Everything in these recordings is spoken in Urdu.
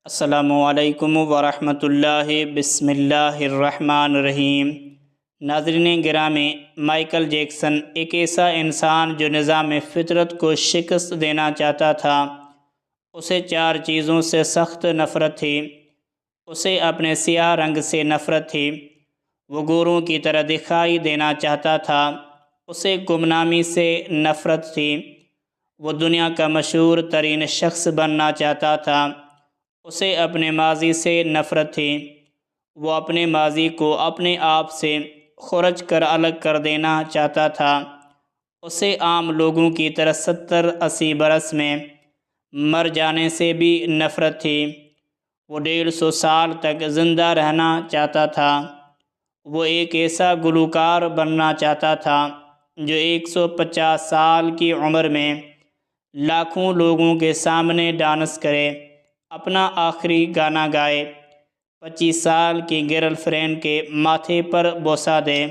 السلام علیکم ورحمۃ اللہ۔ بسم اللہ الرحمن الرحیم۔ ناظرین گرامی، مائیکل جیکسن ایک ایسا انسان جو نظام فطرت کو شکست دینا چاہتا تھا۔ اسے 4 چیزوں سے سخت نفرت تھی۔ اسے اپنے سیاہ رنگ سے نفرت تھی۔ وہ گوروں کی طرح دکھائی دینا چاہتا تھا۔ اسے گمنامی سے نفرت تھی۔ وہ دنیا کا مشہور ترین شخص بننا چاہتا تھا۔ اسے اپنے ماضی سے نفرت تھی۔ وہ اپنے ماضی کو اپنے آپ سے خرچ کر الگ کر دینا چاہتا تھا۔ اسے عام لوگوں کی طرح 70-80 برس میں مر جانے سے بھی نفرت تھی۔ وہ 150 سال تک زندہ رہنا چاہتا تھا۔ وہ ایک ایسا گلوکار بننا چاہتا تھا جو 150 سال کی عمر میں لاکھوں لوگوں کے سامنے ڈانس کرے، اپنا آخری گانا گائے، 25 سال کی گرل فرینڈ کے ماتھے پر بوسہ دے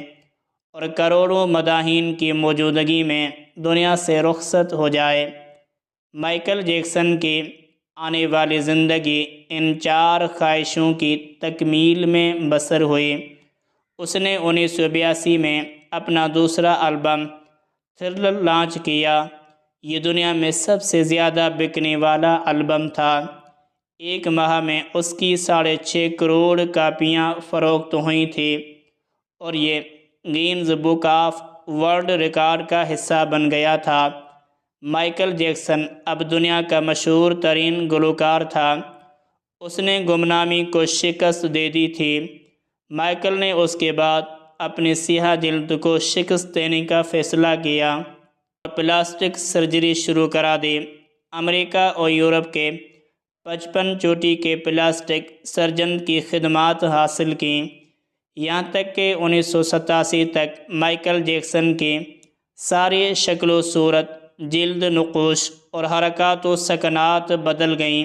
اور کروڑوں مداحین کی موجودگی میں دنیا سے رخصت ہو جائے۔ مائیکل جیکسن کی آنے والی زندگی ان 4 خواہشوں کی تکمیل میں بسر ہوئی۔ اس نے 1982 میں اپنا دوسرا البم تھرلر لانچ کیا۔ یہ دنیا میں سب سے زیادہ بکنے والا البم تھا۔ 1 ماہ میں اس کی 6.5 کروڑ کاپیاں فروخت ہوئی تھیں اور یہ gains book of world record کا حصہ بن گیا تھا۔ مائیکل جیکسن اب دنیا کا مشہور ترین گلوکار تھا۔ اس نے گمنامی کو شکست دے دی تھی۔ مائیکل نے اس کے بعد اپنی سیاہ جلد کو شکست دینے کا فیصلہ کیا اور پلاسٹک سرجری شروع کرا دی۔ امریکہ اور یورپ کے 55 چوٹی کے پلاسٹک سرجن کی خدمات حاصل کیں، یہاں تک کہ 1987 تک مائیکل جیکسن کی ساری شکل و صورت، جلد، نقوش اور حرکات و سکنات بدل گئیں۔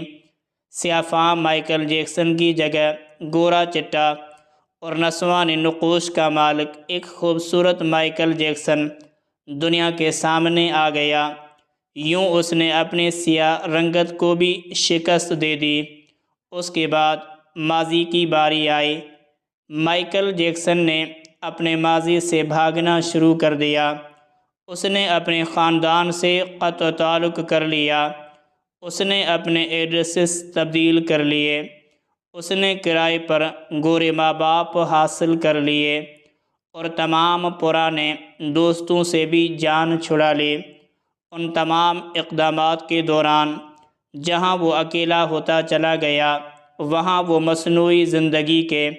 سیاہ فام مائیکل جیکسن کی جگہ گورا چٹا اور نسوانی نقوش کا مالک ایک خوبصورت مائیکل جیکسن دنیا کے سامنے آ گیا۔ یوں اس نے اپنے سیاہ رنگت کو بھی شکست دے دی۔ اس کے بعد ماضی کی باری آئی۔ مائیکل جیکسن نے اپنے ماضی سے بھاگنا شروع کر دیا۔ اس نے اپنے خاندان سے قطع تعلق کر لیا۔ اس نے اپنے ایڈریسز تبدیل کر لیے۔ اس نے کرائے پر گورے ماں باپ حاصل کر لیے اور تمام پرانے دوستوں سے بھی جان چھڑا لی۔ ان تمام اقدامات کے دوران جہاں وہ اکیلا ہوتا چلا گیا، وہاں وہ مصنوعی زندگی کے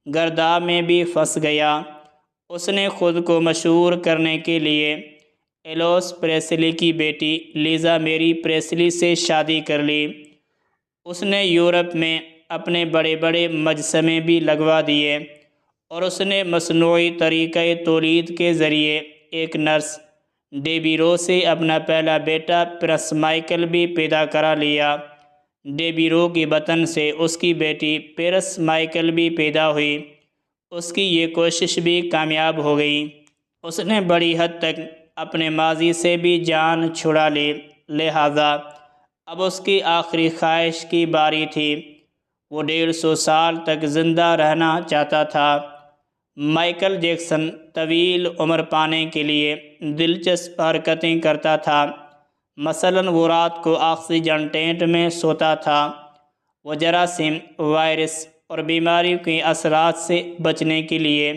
گرداب میں بھی پھنس گیا۔ اس نے خود کو مشہور کرنے کے لیے ایلوس پریسلی کی بیٹی لیزا میری پریسلی سے شادی کر لی۔ اس نے یورپ میں اپنے بڑے بڑے مجسمے بھی لگوا دیے اور اس نے مصنوعی طریقۂ تولید کے ذریعے ایک نرس ڈیبی رو سے اپنا پہلا بیٹا پرنس مائیکل بھی پیدا کرا لیا۔ ڈیبی رو کی بطن سے اس کی بیٹی پیرس مائیکل بھی پیدا ہوئی۔ اس کی یہ کوشش بھی کامیاب ہو گئی۔ اس نے بڑی حد تک اپنے ماضی سے بھی جان چھڑا لی، لہذا اب اس کی آخری خواہش کی باری تھی۔ وہ 150 سال تک زندہ رہنا چاہتا تھا۔ مائیکل جیکسن طویل عمر پانے کے لیے دلچسپ حرکتیں کرتا تھا۔ مثلاً وہ رات کو آکسیجن ٹینٹ میں سوتا تھا۔ وہ جراثیم، وائرس اور بیماریوں کے اثرات سے بچنے کے لیے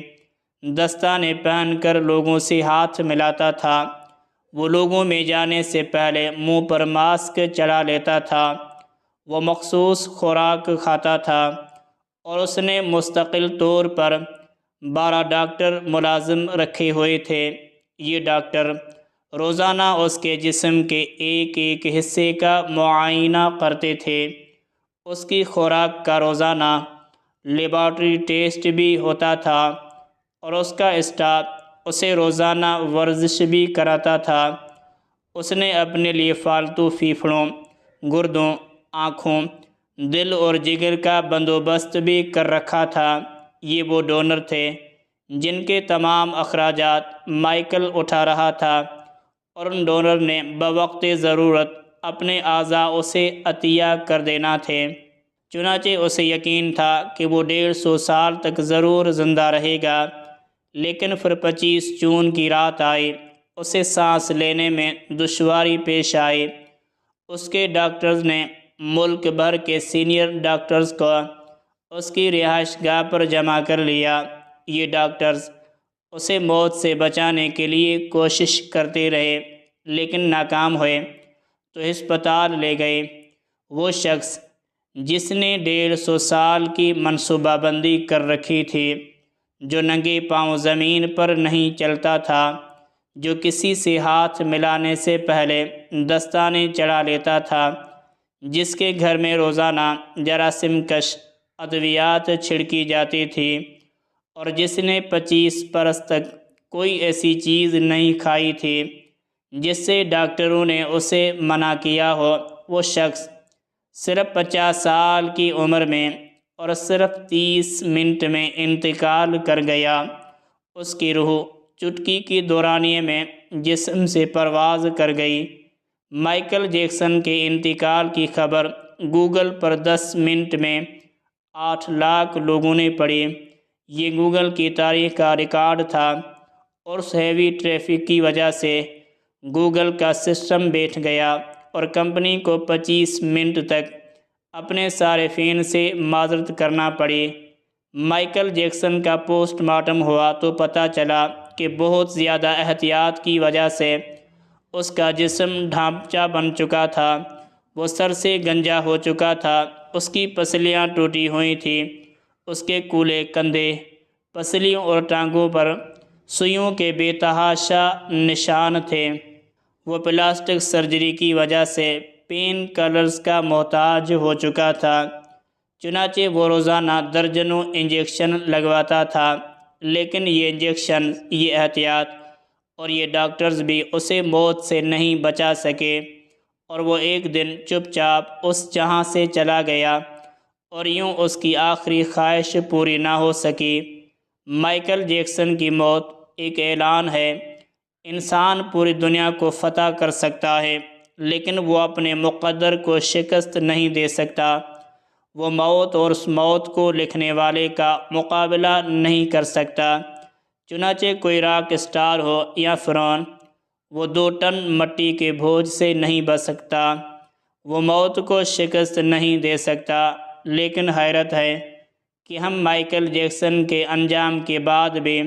دستانے پہن کر لوگوں سے ہاتھ ملاتا تھا۔ وہ لوگوں میں جانے سے پہلے منہ پر ماسک چڑھا لیتا تھا۔ وہ مخصوص خوراک کھاتا تھا اور اس نے مستقل طور پر 12 ڈاکٹر ملازم رکھے ہوئے تھے۔ یہ ڈاکٹر روزانہ اس کے جسم کے ایک ایک حصے کا معائنہ کرتے تھے۔ اس کی خوراک کا روزانہ لیبارٹری ٹیسٹ بھی ہوتا تھا اور اس کا اسٹاف اسے روزانہ ورزش بھی کراتا تھا۔ اس نے اپنے لیے فالتو پھیپھڑوں، گردوں، آنکھوں، دل اور جگر کا بندوبست بھی کر رکھا تھا۔ یہ وہ ڈونر تھے جن کے تمام اخراجات مائیکل اٹھا رہا تھا اور ان ڈونر نے بوقت ضرورت اپنے اعضاء اسے عطیہ کر دینا تھے۔ چنانچہ اسے یقین تھا کہ وہ 150 سال تک ضرور زندہ رہے گا، لیکن پھر 25 جون کی رات آئی۔ اسے سانس لینے میں دشواری پیش آئی۔ اس کے ڈاکٹرز نے ملک بھر کے سینئر ڈاکٹرز کو اس کی رہائش گاہ پر جمع کر لیا۔ یہ ڈاکٹرز اسے موت سے بچانے کے لیے کوشش کرتے رہے، لیکن ناکام ہوئے تو ہسپتال لے گئے۔ وہ شخص جس نے 150 سال کی منصوبہ بندی کر رکھی تھی، جو ننگے پاؤں زمین پر نہیں چلتا تھا، جو کسی سے ہاتھ ملانے سے پہلے دستانے چڑھا لیتا تھا، جس کے گھر میں روزانہ جراثیم کش ادویات چھڑکی جاتی تھی، اور جس نے 25 برس تک کوئی ایسی چیز نہیں کھائی تھی جس سے ڈاکٹروں نے اسے منع کیا ہو، وہ شخص صرف 50 سال کی عمر میں اور صرف 30 منٹ میں انتقال کر گیا۔ اس کی روح چٹکی کی دورانیے میں جسم سے پرواز کر گئی۔ مائیکل جیکسن کے انتقال کی خبر گوگل پر 10 منٹ میں 8 لاکھ لوگوں نے پڑھی۔ یہ گوگل کی تاریخ کا ریکارڈ تھا، اور اس ہیوی ٹریفک کی وجہ سے گوگل کا سسٹم بیٹھ گیا اور کمپنی کو 25 منٹ تک اپنے صارفین سے معذرت کرنا پڑی۔ مائیکل جیکسن کا پوسٹ مارٹم ہوا تو پتہ چلا کہ بہت زیادہ احتیاط کی وجہ سے اس کا جسم ڈھانچہ بن چکا تھا، وہ سر سے گنجا ہو چکا تھا، اس کی پسلیاں ٹوٹی ہوئی تھیں، اس کے کولے کندھے، پسلیوں اور ٹانگوں پر سوئیوں کے بے تحاشا نشان تھے۔ وہ پلاسٹک سرجری کی وجہ سے پین کلرز کا محتاج ہو چکا تھا، چنانچہ وہ روزانہ درجنوں انجیکشن لگواتا تھا، لیکن یہ انجیکشن، یہ احتیاط اور یہ ڈاکٹرز بھی اسے موت سے نہیں بچا سکے، اور وہ ایک دن چپ چاپ اس جہاں سے چلا گیا، اور یوں اس کی آخری خواہش پوری نہ ہو سکی۔ مائیکل جیکسن کی موت ایک اعلان ہے۔ انسان پوری دنیا کو فتح کر سکتا ہے، لیکن وہ اپنے مقدر کو شکست نہیں دے سکتا۔ وہ موت اور اس موت کو لکھنے والے کا مقابلہ نہیں کر سکتا۔ چنانچہ کوئی راک اسٹار ہو یا فرعون، وہ 2 ٹن مٹی کے بوجھ سے نہیں بچ سکتا۔ وہ موت کو شکست نہیں دے سکتا۔ لیکن حیرت ہے کہ ہم مائیکل جیکسن کے انجام کے بعد بھی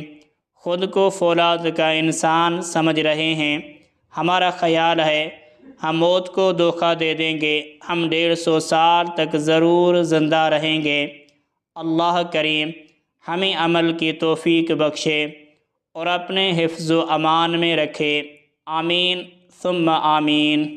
خود کو فولاد کا انسان سمجھ رہے ہیں۔ ہمارا خیال ہے ہم موت کو دھوکہ دے دیں گے، ہم 150 سال تک ضرور زندہ رہیں گے۔ اللہ کریم ہمیں عمل کی توفیق بخشے اور اپنے حفظ و امان میں رکھے۔ آمین ثم آمین۔